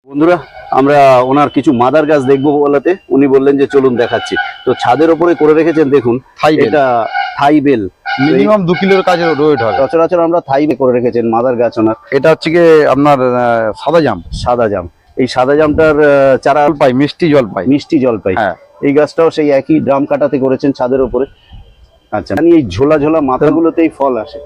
বন্ধুরা আমরা ওনার কিছু মাদার গাছ দেখবো বলাতে উনি বললেন যে চলুন দেখাচ্ছি। তো ছাদের উপরে করে রেখেছেন দেখুন, এটা থাই বেল, মিনিমাম 2 কিলোর কাছে ওয়েট হবে। সচরাচর আমরা থাই বেল করে রেখেছেন মাদার গাছ ওনার। এটা হচ্ছে কি আপনার সাদা জাম। সাদা জাম, এই সাদা জামটার চারা পাই, মিষ্টি জল পাই, মিষ্টি জল পাই। হ্যাঁ, এই গাছটাও সেই একই ড্রাম কাটাতে করেছেন ছাদের উপরে। আচ্ছা, এই ঝোলা ঝোলা মাথাগুলোতেই ফল আসে,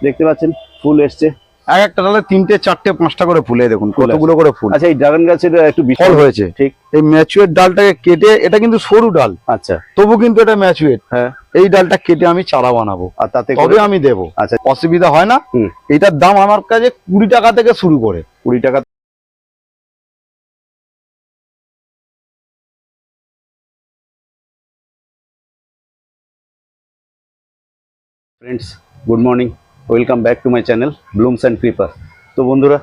দেখতে পাচ্ছেন ফুল এসছে। এক একটা ডালে 3টে 4টে 5টা করে ফুলে, দেখুন কতগুলো করে ফুল। আচ্ছা, এই ড্রাগন গাছের একটু ফল হয়েছে, ঠিক। এই ম্যাচুয়েট ডালটাকে কেটে, এটা কিন্তু সরু ডাল, আচ্ছা, তবু কিন্তু এটা ম্যাচুয়েট। হ্যাঁ, এই ডালটা কেটে আমি চারা বানাবো, আর তাতে তবে আমি দেবো। আচ্ছা, অসুবিধা হয় না। এটার দাম আমার কাছে 20 টাকা থেকে শুরু করে। 20 টাকা। Friends, good morning, welcome back to my channel blooms and creeper. তো বন্ধুরা,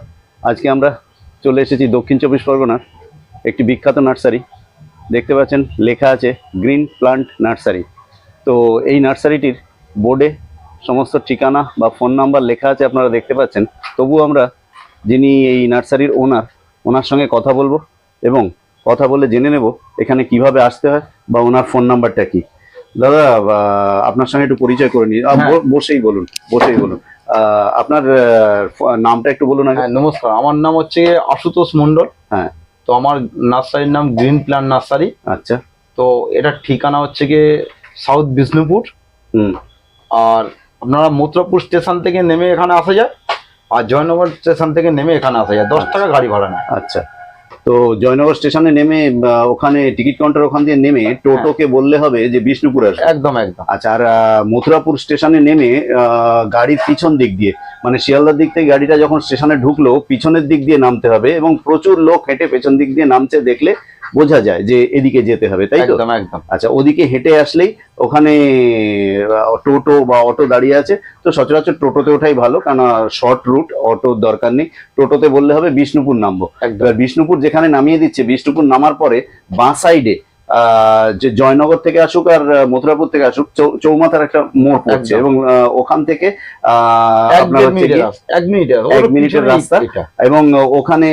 আজকে আমরা চলে এসেছি দক্ষিণ 24 পরগনার একটি বিখ্যাত নার্সারি। দেখতে পাচ্ছেন লেখা আছে গ্রিন প্লান্ট নার্সারি। তো এই নার্সারিটির বোর্ডে সমস্ত ঠিকানা বা ফোন নাম্বার লেখা আছে, আপনারা দেখতে পাচ্ছেন। তবু আমরা যিনি এই নার্সারির ওনার সঙ্গে কথা বলবো এবং কথা বলে জেনে নেব এখানে কিভাবে আসতে হয় বা ওনার ফোন নাম্বারটা কি। দাদা, আপনার সঙ্গে একটু পরিচয় করে নিই। বসেই বলুন। আপনার নামটা একটু বলুন। নমস্কার, আমার নাম হচ্ছে আশুতোষ মন্ডল। হ্যাঁ, তো আমার নার্সারির নাম গ্রিন প্ল্যান্ট নার্সারি। আচ্ছা, তো এটার ঠিকানা হচ্ছে গিয়ে সাউথ বিষ্ণুপুর। আর আপনারা মথুরাপুর স্টেশন থেকে নেমে এখানে আসা যায়, আর জয়নগর স্টেশন থেকে নেমে এখানে আসা যায়। 10 টাকা গাড়ি ভাড়া নেয়। আচ্ছা, তো জয়নগর স্টেশনে নেমে ওখানে টিকিট কাউন্টার ওখান দিয়ে নেমে টোটোকে বললে হবে যে বিষ্ণুপুর আসবে। একদম একদম। আচ্ছা, আর মথুরাপুর স্টেশনে নেমে গাড়ির পিছন দিক দিয়ে, মানে শিয়ালদার দিক থেকে গাড়িটা যখন স্টেশনে ঢুকলো পিছনের দিক দিয়ে নামতে হবে, এবং প্রচুর লোক হেঁটে পেছন দিক দিয়ে নামছে দেখলে বোঝা যায় যে এদিকে যেতে হবে, তাই তো? একদম একদম। আচ্ছা, ওদিকে হেঁটে আসলেই ওখানে টোটো বা অটো দাঁড়িয়ে আছে। তো সচরাচর টোটোতে ওঠাই ভালো, কারণ শর্ট রুট, অটোর দরকার নেই। টোটোতে বললে হবে বিষ্ণুপুর নামবো। এবার বিষ্ণুপুর যেখানে নামিয়ে দিচ্ছে, বিষ্ণুপুর নামার পরে বাঁ সাইডে যে জয়নগর থেকে আসুক আর মথুরাপুর থেকে আসুক, চৌমাথার একটা মোড় পড়ছে, এবং ওখান থেকে আপনার হচ্ছে গিয়ে 1 মিনিটের রাস্তা, এবং ওখানে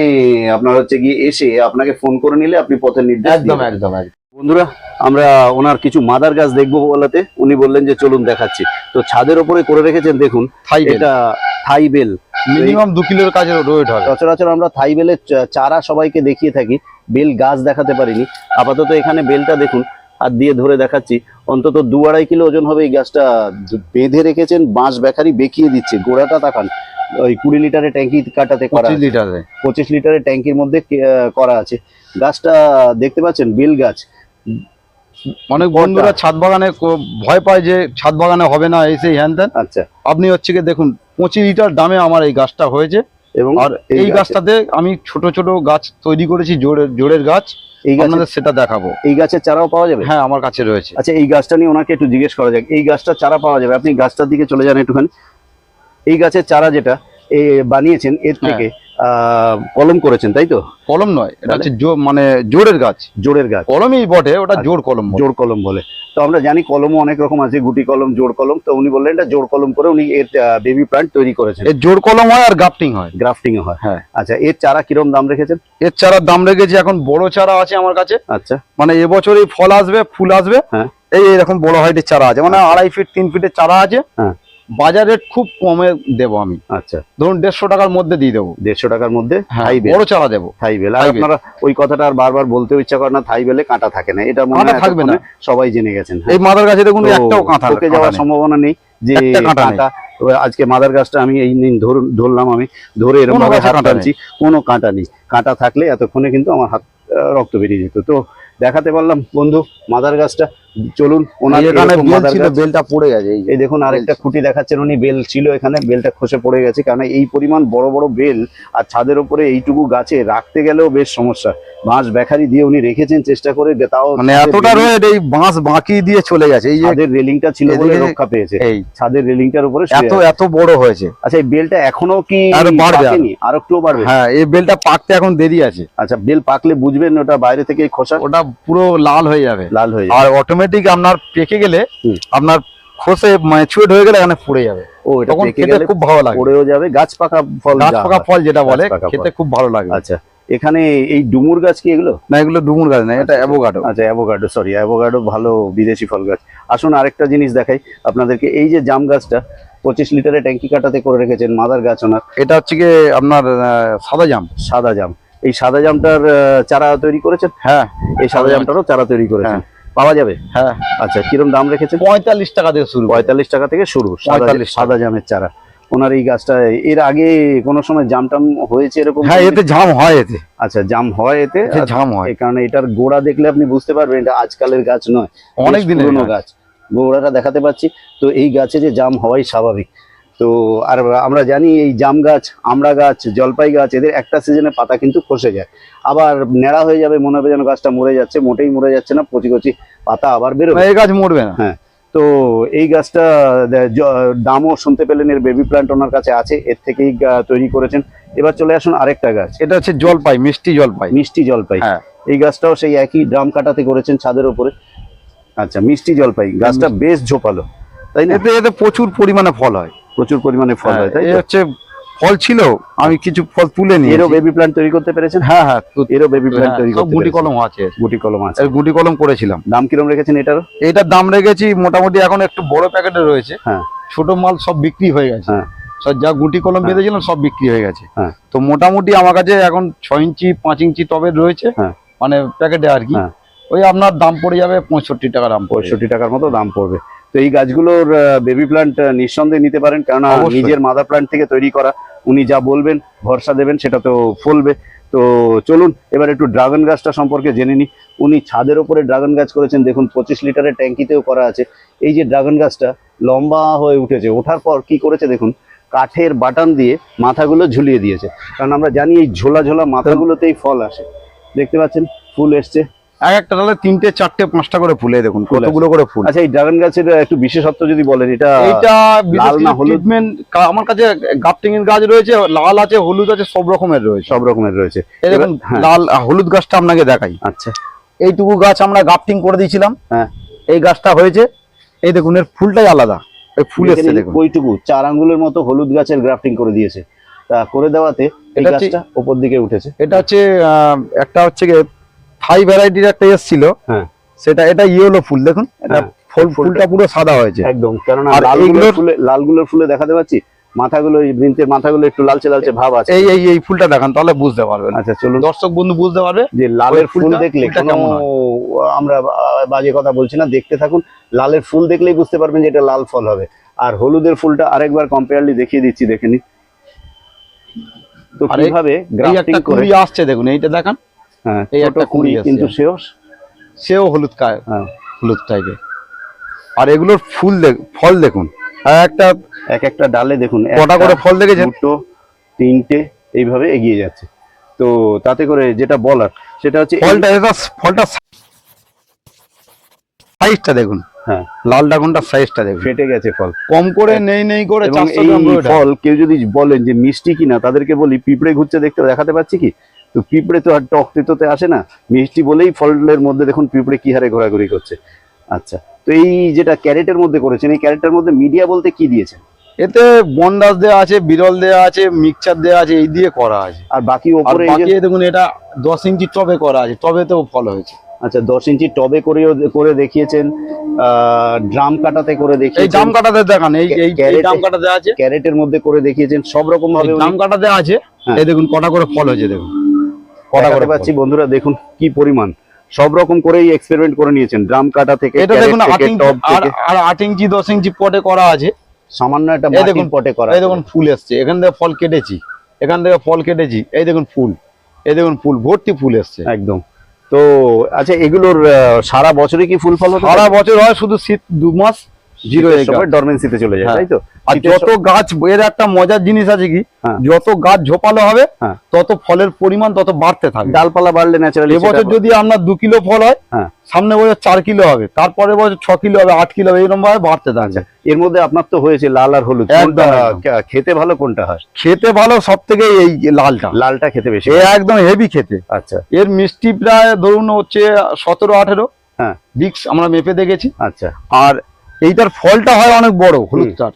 আপনার হচ্ছে গিয়ে এসে আপনাকে ফোন করে নিলে আপনি পথের নির্দেশ। একদম একদম। বন্ধুরা, আমরা ওনার কিছু মাদার গাছ দেখবো বলাতে উনি বললেন যে চলুন দেখাচ্ছি। তো ছাদের উপরে করে রেখেছেন দেখুন, এটা থাই বেল, মিনিমাম 2 কিলোর কাছে ওয়েট হবে। সচরাচর আমরা থাই বেলের চারা সবাইকে দেখিয়ে থাকি, বেল গাছ দেখাতে পারিনি। আপাতত এখানে বেলটা দেখুন, হাত দিয়ে ধরে দেখাচ্ছি, অন্তত 2-2.5 কিলো ওজন হবে। এই গাছটা বেঁধে রেখেছেন, বাঁশ বেখারি বেঁকিয়ে দিচ্ছে। গোড়াটা তাকান, ওই 20 লিটারের ট্যাঙ্কি কাটাতে করা, 25 লিটারের ট্যাঙ্কির মধ্যে করা আছে। গাছটা দেখতে পাচ্ছেন, বেল গাছ। অনেক বন্ধুরা ছাদ বাগানে ভয় পায় যে ছাদ বাগানে হবে না, এই সেই হ্যান ত্যান। আচ্ছা, আপনি হচ্ছে কি দেখুন 25 লিটার দামে আমার এই গাছটা হয়েছে। এবং আর এই গাছটাতে আমি ছোট ছোট গাছ তৈরি করেছি, জোরের গাছ। এই গাছের সেটা দেখাবো। এই গাছের চারাও পাওয়া যাবে? হ্যাঁ, আমার কাছে রয়েছে। আচ্ছা, এই গাছটা নিয়ে ওনাকে একটু জিজ্ঞেস করা যাক। এই গাছটা চারা পাওয়া যাবে? আপনি গাছটার দিকে চলে যান একটুখানি। এই গাছের চারা যেটা বানিয়েছেন, এর থেকে কলম করেছেন, তাই তো? কলম নয়, এটা হচ্ছে মানে জোরের গাছ। জোরের গাছ, কলমই বটে, ওটা জোর কলম। জোর কলম বলে। তো আমরা জানি কলমও অনেক রকম আছে, গুটি কলম, জোর কলম। তো উনি বললেন এটা জোর কলম করে উনি এর বেবি প্লান্ট তৈরি করেছেন। এর জোর কলম হয় আর গ্রাফটিং হয়। গ্রাফটিং হয়, হ্যাঁ। আচ্ছা, এর চারা কিরকম দাম রেখেছেন? এর চারার দাম রেখেছি, এখন বড় চারা আছে আমার কাছে। আচ্ছা, মানে এবছরই ফল আসবে, ফুল আসবে। হ্যাঁ, এরকম বড় হাইটের চারা আছে, মানে 2.5 ফিট 3 ফিটের চারা আছে। হ্যাঁ, বাজার রেট খুব কমে দেবো আমি। আচ্ছা, ধরুন 150 টাকার মধ্যে দিয়ে দেবো। 150 টাকার মধ্যে বড় চারা দেবো। থাই বেল। আর আপনারা ওই কথাটা আর বারবার বলতেও ইচ্ছা করে না, থাই বেলে কাঁটা থাকে না, এটা মনে থাকবে না, সবাই জেনে গেছেন। এই মাদার গাছে দেখুন একটাও কাঁটা যাওয়ার সম্ভাবনা নেই যে কাঁটা। আজকে মাদার গাছটা আমি এই ধরলাম, আমি ধরে এরকম ভাবে হাত টানছি, কোনো কাঁটা নেই। কাঁটা থাকলে এতক্ষণে কিন্তু আমার হাত রক্ত বেরিয়ে যেত। তো দেখাতে পারলাম বন্ধু মাদার গাছটা। চলুন, ওনার বেলটা পড়ে গেছে। এই দেখুন আরেকটা খুঁটি দেখাচ্ছেন উনি, বেল ছিল এখানে, বেলটা খসে পড়ে গেছে। কারণ এই পরিমাণ বড় বড় বেল আর ছাদের উপরে এইটুকু গাছে রাখতে গেলেও বেশ সমস্যা। বাঁশ বেখারি দিয়ে উনি রেখেছেন চেষ্টা করে, তাও মানে এতটা রয়েছে, এই বাঁশ বাঁকি দিয়ে চলে গেছে। এই ছাদের রেলিংটা ছিল বলে রক্ষা পেয়েছে। এই ছাদের রেলিংটার উপরে এত বড় হয়েছে। আচ্ছা, এই বেলটা এখনো কি বাড়বে? আর একটু বাড়বে? হ্যাঁ, এই বেলটা পাকতে এখন দেরি আছে। আচ্ছা, বেল পাকলে বুঝবেন ওটা বাইরে থেকে খোসা, ওটা পুরো লাল হয়ে যাবে। লাল হয়ে যাবে, আর অটোমেটিক আপনার পেকে গেলে, আপনার খোসে ম্যাচিউরড হয়ে গেলে এখানে পড়ে যাবে। ও, এটা পেকে গেলে খুব ভালো লাগে, পড়েও যাবে। গাছ পাকা ফল, গাছ পাকা ফল যেটা বলে, খেতে খুব ভালো লাগে। আচ্ছা, এখানে এই ডুমুর গাছ কি এগুলো? না, এগুলো ডুমুর গাছ না, এটা অ্যাভোকাডো। আচ্ছা, অ্যাভোকাডো, সরি, অ্যাভোকাডো ভালো বিদেশি ফল গাছ। আসুন আরেকটা জিনিস দেখাই আপনাদেরকে। এই যে জাম গাছটা 25 লিটারের ট্যাঙ্কি কাটাতে করে রেখেছেন, মাদার গাছ ওনার। এটা হচ্ছে কি আপনার সাদা জাম। সাদা জাম, এই সাদা জামটার চারা তৈরি করেছেন? হ্যাঁ, এই সাদা জামটারও চারা তৈরি করেছেন, পাওয়া যাবে? হ্যাঁ। আচ্ছা, কিরম দাম রেখেছেন? 45 টাকা থেকে শুরু। 45 টাকা থেকে শুরু 45 সাদা জামের চারা। ওনার এই গাছটা এর আগে কোনো সময় জাম টাম হয়েছে এরকম? হ্যাঁ, এতে জাম হয় এতে। আচ্ছা, জাম হয় এতে? জাম হয়, এই কারণে এটার গোড়া দেখলে আপনি বুঝতে পারবেন এটা আজকালের গাছ নয়, অনেক দিনের পুরনো গাছ। গোড়াটা দেখাতে পাচ্ছি। তো এই গাছে যে জাম হওয়াই স্বাভাবিক। তো আর আমরা জানি এই জাম গাছ, আমড়া গাছ, জলপাই গাছ, এদের একটা সিজনে পাতা কিন্তু খসে যায়, আবার ন্যাড়া হয়ে যাবে, মনে হবে যেন গাছটা মরে যাচ্ছে। মোটেই মরে যাচ্ছে না, কচি কচি পাতা আবার বেরোবে। এই গাছ মরবে না। হ্যাঁ, তো এই গাছটা দামও শুনতে পেলেন, এর বেবি প্ল্যান্ট ওনার কাছে আছে, এর থেকেই তৈরি করেছেন। এবার চলে আসুন আরেকটা গাছ। এটা হচ্ছে জলপাই, মিষ্টি জলপাই। মিষ্টি জলপাই, হ্যাঁ। এই গাছটাও সেই একই ড্রাম কাটাতে করেছেন ছাদের উপরে। আচ্ছা, মিষ্টি জলপাই গাছটা বেশ ঝোপালো, তাই না? এতে প্রচুর পরিমাণে ফল হয়, প্রচুর পরিমাণে ফল হয়, তাই এই হচ্ছে ফল ছিল, আমি কিছু ফল তুলে নিই। এরও বেবি প্ল্যান্ট তৈরি করতে পেরেছেন? হ্যাঁ হ্যাঁ, এরও বেবি প্ল্যান্ট তৈরি করতে গুটি পেরেছেন। কলম আছে, গুটি কলম আছে, গুটি কলম করেছিলাম। দাম কিরম রেখেছেন এটারও? এইটার দাম রেখেছি মোটামুটি, এখন একটু বড় প্যাকেটে রয়েছে। হ্যাঁ, ছোট মাল সব বিক্রি হয়ে গেছে। হ্যাঁ, সব যা গুটি কলম বেঁধেছিলাম সব বিক্রি হয়ে গেছে। হ্যাঁ। তো মোটামুটি আমার কাছে এখন 6 ইঞ্চি 5 ইঞ্চি টবের রয়েছে, হ্যাঁ। মানে প্যাকেটে আর কি। হ্যাঁ। ওই আপনার দাম পড়ে যাবে 65 টাকা দাম, 65 টাকার মতো দাম পড়বে। তো এই গাছগুলোর বেবি প্ল্যান্ট নিঃসন্দেহে নিতে পারেন, কারণ অবশ্যই। নিজের মাদার প্ল্যান্ট থেকে তৈরি করা। উনি যা বলবেন, ভরসা দেবেন, সেটা তো ফলবে। তো চলুন এবার একটু ড্রাগন গাছটা সম্পর্কে জেনে নিই। উনি ছাদের উপরে ড্রাগন গাছ করেছেন, দেখুন 25 লিটারের ট্যাঙ্কিতেও করা আছে। এই যে ড্রাগন গাছটা লম্বা হয়ে উঠেছে, ওঠার পর কি করেছে দেখুন, কাঠের বাটান দিয়ে মাথাগুলো ঝুলিয়ে দিয়েছে, কারণ আমরা জানি এই ঝোলা ঝোলা মাথাগুলোতেই ফল আসে। দেখতে পাচ্ছেন ফুল এসছে, এক একটা ডালে 3টে 4টে 5টা করে ফুলে, দেখুন ফুল কতগুলো করে ফুল। আচ্ছা, এই ড্রাগন গাছের একটু বিশেষত্ব যদি বলেন, এটা লাল না হলুদ? ট্রিটমেন্ট আমার কাছে গাফটিং এর গাছ রয়েছে, লাল আছে, হলুদ আছে, সব রকমের রয়েছে। সব রকমের রয়েছে। এই দেখুন লাল হলুদ গাছটা আপনাকে দেখাই। আচ্ছা, এইটুকু গাছ আমরা গাফটিং করে দিয়েছিলাম। হ্যাঁ, এই গাছটা হয়েছে, এই দেখুন এর ফুলটাই আলাদা, এই ফুল এসছে দেখুন। ওইটুকু 4 আঙ্গুলের মতো হলুদ গাছের গ্রাফটিং করে দিয়েছে, তা করে দেওয়াতে এই গাছটা উপর দিকে উঠেছে। এটা হচ্ছে একটা হচ্ছে গিয়ে থাই ভ্যারাইটির একটা এসেছিল, হ্যাঁ, সেটা এটা ইয়েলো ফুল, দেখুন এটা ফুলটা পুরো সাদা হয়েছে একদম। কারণ আর লালগুলোর ফুলে দেখাতে পাচ্ছি মাথাগুলো, এই বৃন্তের মাথাগুলো একটু লালচে লালচে ভাব আছে। এই ফুলটা দেখান, তাহলে বুঝতে পারবেন। আচ্ছা, চলুন, দর্শক বন্ধু বুঝতে পারবে যে লালের ফুল ফুলটা দেখলে কেমন হয়। আমরা বাজে কথা বলছি না, দেখতে থাকুন। লালের ফুল দেখলেই বুঝতে পারবেন যে এটা লাল ফল হবে। আর হলুদের ফুলটা আরেকবার কম্পেয়ারলি দেখিয়ে দিচ্ছি, দেখে নিন তো কিভাবে গ্রাফটিং করে আসছে। দেখুন এইটা দেখান, হ্যাঁ, এই একটা কুড়ি, কিন্তু সেও হলুদ হ্যাঁ, হলুদ টাইপের। আর এগুলোর ফল দেখুন, এক একটা ডালে দেখুন কটা করে ফল দেখেছেন, 2, 3টে এইভাবে এগিয়ে যাচ্ছে। তো তাতে করে যেটা বলার সেটা হচ্ছে ফলটা সাইজটা দেখুন। হ্যাঁ, লাল ড্রাগনটার সাইজটা দেখুন, ফেটে গেছে ফল, কম করে নেই করে। এবং এই ফল কেউ যদি বলেন যে মিষ্টি কিনা, তাদেরকে বলি পিঁপড়ে ঘুরছে দেখতে দেখাতে পাচ্ছি কি, তো পিঁপড়ে তো আর টক তেতোতে আসে না, মিষ্টি বলেই ফলের মধ্যে দেখুন পিঁপড়ে কি হারে ঘোরাঘুরি করছে। আচ্ছা, তো এই যেটা ক্যারেটের মধ্যে করেছেন, এই ক্যারেটের মধ্যে মিডিয়া বলতে কি দিয়েছেন? এতে বনডাস দেওয়া আছে, বিরল দেওয়া আছে, মিক্সচার দেওয়া আছে, এই দিয়ে করা আছে। আর বাকি ওপরে দেখুন এটা 10 ইঞ্চি টবে করা আছে, টবেতেও ফল হয়েছে। আচ্ছা, 10 ইঞ্চি টবে করে দেখিয়েছেন, ড্রাম কাটাতে করে দেখিয়েছেন, এই ড্রাম কাটাতে দেখান, এই ড্রাম কাটাতে আছে, ক্যারেটের মধ্যে করে দেখিয়েছেন, সব রকম ভাবে ড্রাম কাটাতে আছে। এই দেখুন কটা করে ফল হয়েছে, দেখুন কটা করে পাচ্ছি বন্ধুরা, দেখুন কি পরিমাণ, সব রকম করেই এক্সপেরিমেন্ট করে নিয়েছেন, ড্রাম কাটা থেকে। এটা দেখুন 8 ইঞ্চি 10 ইঞ্চি পটে করা আছে, সামান্য একটা মাটির পটে করা। এই দেখুন ফুল এসছে, এখান থেকে ফল কেটেছি, এখান থেকে ফল কেটেছি, এই দেখুন ফুল, এই দেখুন ফুল ভর্তি ফুল এসছে একদম। তো আচ্ছা, এগুলোর সারা বছরই কি ফুল ফল? সারা বছর হয়, শুধু শীত 2 মাস জিরো ডরমেন্সিতে চলে যায়, তাই তো? আর যত গাছ, এর একটা মজার জিনিস আছে কি, যত গাছ ঝোপালো হবে তত ফলের পরিমাণ তত বাড়তে থাকবে, ডালপালা বাড়লে ন্যাচারালি। এবছর যদি আপনার 2 কিলো ফল হয়, সামনে বছর 4 কিলো হবে, তারপরে বছর 6 কিলো হবে, 8 কিলো হবে, এরকম ভাবে বাড়তে থাকবে। এর মধ্যে আপনার তো হয়েছে লাল আর হলুদ, খেতে ভালো কোনটা হয়? খেতে ভালো সব থেকে এই লালটা খেতে বেশি, একদম হেভি খেতে। আচ্ছা, এর মিষ্টি প্রায় ধরুন হচ্ছে 17-18, হ্যাঁ, বিক্স আমরা মেপে দেখেছি। আচ্ছা, আর এইটার ফলটা হয় অনেক বড়, হলুদটার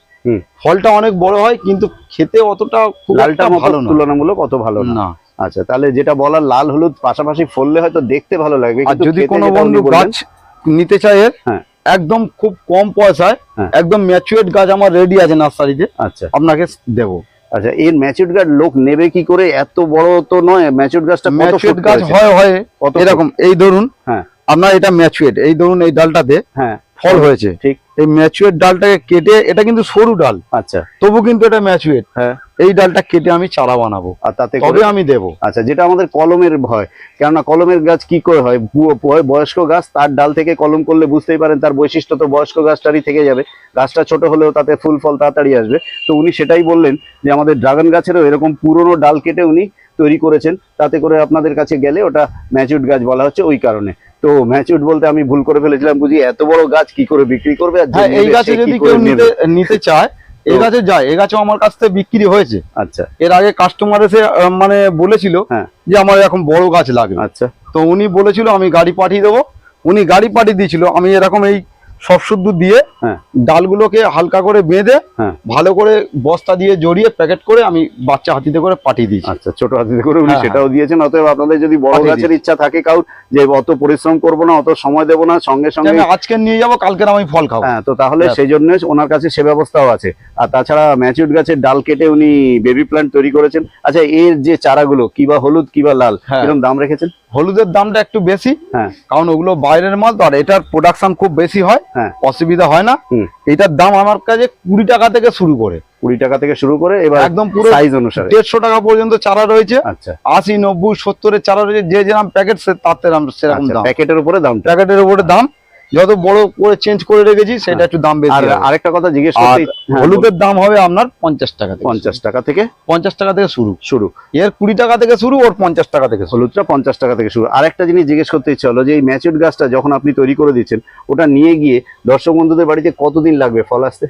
ফলটা অনেক বড় হয়, কিন্তু খেতে অতটা লালটা ভালো না, তুলনামূলক অত ভালো না। আচ্ছা, তাহলে যেটা বলার লাল হলুদ পাশাপাশি ফললে হয়তো দেখতে ভালো লাগবে, আর কিন্তু যদি খেতে কোনো যেটা উনি বন্ধু বললেন- গাছ নিতে চায় হ্যাঁ। একদম খুব কম পয়সায় হ্যাঁ। একদম ম্যাচুয়ার্ড গাছ আমার রেডি আছে নার্সারিতে, আচ্ছা আপনাকে দেবো। আচ্ছা, এর ম্যাচিউরড গাছ লোক নেবে কি করে? এত বড় তো নয় ম্যাচিউরড গাছটা, কত ম্যাচুয়ার্ড ফুট গাছ করেছে? হয় কত ফুট? এরকম, এই ধরুন হ্যাঁ। আপনার এটা ম্যাচুয়ার্ড, এই ধরুন এই ডালটাতে হ্যাঁ, ফল হয়েছে, ঠিক। এই ম্যাচুয়ার্ড ডালটাকে কেটে, এটা কিন্তু সরু ডাল, আচ্ছা, তবু কিন্তু এটা ম্যাচুয়ার্ড, হ্যাঁ। এই ডালটা কেটে আমি চারা বানাবো, আর তাতে তবে করে- আমি দেবো। আচ্ছা, যেটা আমাদের কলমের ভয়, কেননা কলমের গাছ কি করে হয়, বয়স্ক গাছ তার ডাল থেকে কলম করলে বুঝতেই পারেন তার বৈশিষ্ট্য তো বয়স্ক গাছটারই থেকে যাবে, গাছটা ছোট হলেও তাতে ফুল ফল তাড়াতাড়ি আসবে। তো উনি সেটাই বললেন যে আমাদের ড্রাগন গাছেরও এরকম পুরনো ডাল কেটে উনি তৈরি করেছেন, তাতে করে আপনাদের কাছে গেলে ওটা ম্যাচিউরড গাছ বলা হচ্ছে ওই কারণে। তো ম্যাচিউরড বলতে আমি ভুল করে ফেলেছিলাম, বুঝি এত বড় গাছ কি করে বিক্রি করবে, আর যে হ্যাঁ, এই নেবে গাছে সে কি যদি করে কেউ নেবে? নিতে চায়, এই তো- গাছে যায়, এই গাছও আমার কাছ থেকে বিক্রি হয়েছে। আচ্ছা এর আগে কাস্টমার এসে মানে বলেছিল হ্যাঁ। যে আমার এরকম বড় গাছ লাগবে, আচ্ছা তো উনি বলেছিল আমি গাড়ি পাঠিয়ে দেবো, উনি গাড়ি পাঠিয়ে দিয়েছিল, আমি এরকম এই সব শুদ্ধ দিয়ে হ্যাঁ। ডালগুলোকে হালকা করে বেঁধে হ্যাঁ। ভালো করে বস্তা দিয়ে জড়িয়ে প্যাকেট করে আমি বাচ্চা হাতিতে করে পাঠিয়ে দিয়েছি। আচ্ছা, ছোট হাতিতে করে উনি হ্যাঁ, সেটাও দিয়েছেন। অতএব আপনাদের যদি বড় পাঠিয়ে গাছের ইচ্ছা থাকে কাউর, যে অত পরিশ্রম করবো না, অত সময় দেবো না, সঙ্গে সঙ্গে আমি আজকে নিয়ে যাবো, কালকের আমি ফল খাবো। হ্যাঁ, তো তাহলে ব্যাস। সেই জন্য ওনার কাছে সে ব্যবস্থাও আছে। আর তাছাড়া ম্যাচিউরড গাছের ডাল কেটে উনি বেবি প্ল্যান্ট তৈরি করেছেন। আচ্ছা, এর যে চারাগুলো কিবা হলুদ কিবা লাল, হ্যাঁ। কিরকম দাম রেখেছেন? হলুদের দামটা একটু বেশি, হ্যাঁ। কারণ ওগুলো বাইরের মাল তো, আর এটার প্রোডাকশন খুব বেশি হয়, হ্যাঁ। অসুবিধা হয় না। হুম। এটার দাম আমার কাছে 20 টাকা থেকে শুরু করে, 20 টাকা থেকে শুরু করে এবার একদম পুরো সাইজ অনুসারে। 150 টাকা পর্যন্ত চারা রয়েছে, আচ্ছা 80, 90, 70 চারা রয়েছে, যে যেরকম প্যাকেট তার সেরকম দাম, প্যাকেটের উপরে দাম। প্যাকেটের উপরে দাম, যত বড় করে চেঞ্জ করে রেখেছি সেটা একটু দাম বেশি আর হবে। আরেকটা কথা জিজ্ঞেস আর করতে, হলুদের দাম হবে আপনার 50 টাকা থেকে, 50 টাকা থেকে 50 টাকা থেকে শুরু, শুরু। এর 20 টাকা থেকে শুরু, ওর 50 টাকা থেকে শুরু। হলুদটা 50 টাকা থেকে শুরু। আরেকটা জিনিস জিজ্ঞেস করতে ইচ্ছে হলো যে এই ম্যাচিউরড গাছটা যখন আপনি তৈরি করে দিচ্ছেন, ওটা নিয়ে গিয়ে দর্শক বন্ধুদের বাড়িতে কতদিন লাগবে ফল আসতে?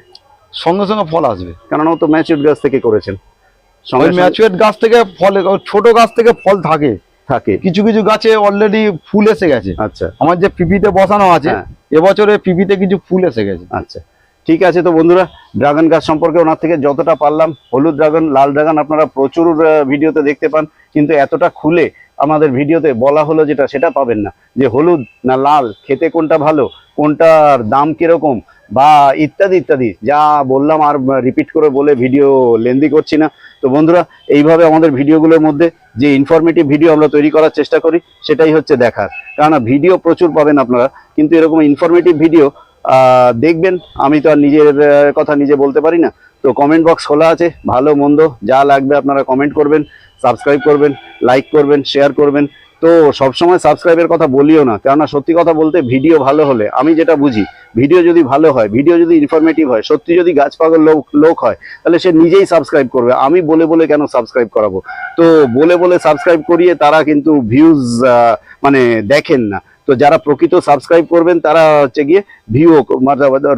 সঙ্গে সঙ্গে ফল আসবে, কেননা ও তো ম্যাচিউরড গাছ থেকে করেছেন, ওই সঙ্গে সঙ্গে ম্যাচুয়ার্ড গাছ থেকে ফল, ছোট গাছ থেকে ফল থাকে, থাকে। কিছু কিছু গাছে অলরেডি ফুল এসে গেছে। আচ্ছা আমার যে পিপিতে বসানো আছে, হ্যাঁ। এবছরে পিপিতে কিছু ফুল এসে গেছে। আচ্ছা, ঠিক আছে। তো বন্ধুরা, ড্রাগন গাছ সম্পর্কে ওনার থেকে যতটা পারলাম, হলুদ ড্রাগন লাল ড্রাগন আপনারা প্রচুর ভিডিওতে দেখতে পান, কিন্তু এতটা খুলে আমাদের ভিডিওতে বলা হলো যেটা, সেটা পাবেন না, যে হলুদ না লাল, খেতে কোনটা ভালো, কোনটার দাম কিরকম, বা ইত্যাদি ইত্যাদি যা বললাম, আর রিপিট করে বলে ভিডিও লেন্দি করছি না। তো বন্ধুরা, এইভাবে আমাদের ভিডিওগুলোর মধ্যে যে ইনফরমেটিভ ভিডিও আমরা তৈরি করার চেষ্টা করি, সেটাই হচ্ছে দেখার। কেননা ভিডিও প্রচুর পাবেন আপনারা, কিন্তু এরকম ইনফরমেটিভ ভিডিও দেখবেন। আমি তো আর নিজের কথা নিজে বলতে পারি না। তো কমেন্ট বক্স খোলা আছে, ভালো মন্দ যা লাগবে আপনারা কমেন্ট করবেন, সাবস্ক্রাইব করবেন, লাইক করবেন, শেয়ার করবেন। তো সবসময় সাবস্ক্রাইবের কথা বলিও না, কেননা সত্যি কথা বলতে ভিডিও ভালো হলে, আমি যেটা বুঝি, ভিডিও যদি ভালো হয়, ভিডিও যদি ইনফরমেটিভ হয়, সত্যি যদি গাছ পাগল লোক হয়, তাহলে সে নিজেই সাবস্ক্রাইব করবে। আমি বলে বলে কেন সাবস্ক্রাইব করাবো? তো বলে বলে সাবস্ক্রাইব করিয়ে তারা কিন্তু ভিউজ মানে দেখেন না। তো যারা প্রকৃত সাবস্ক্রাইব করবেন তারা হচ্ছে গিয়ে ভিউ,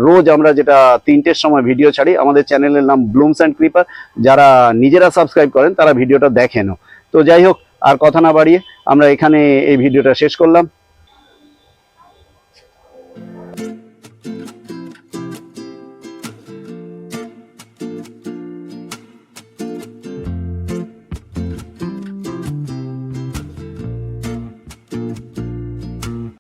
রোজ আমরা যেটা 3টের সময় ভিডিও ছাড়ি, আমাদের চ্যানেলের নাম ব্লুমস অ্যান্ড ক্রিপার, যারা নিজেরা সাবস্ক্রাইব করেন তারা ভিডিওটা দেখেনও। তো যাই হোক, আর কথা না বাড়িয়ে আমরা এখানে এই ভিডিওটা শেষ করলাম।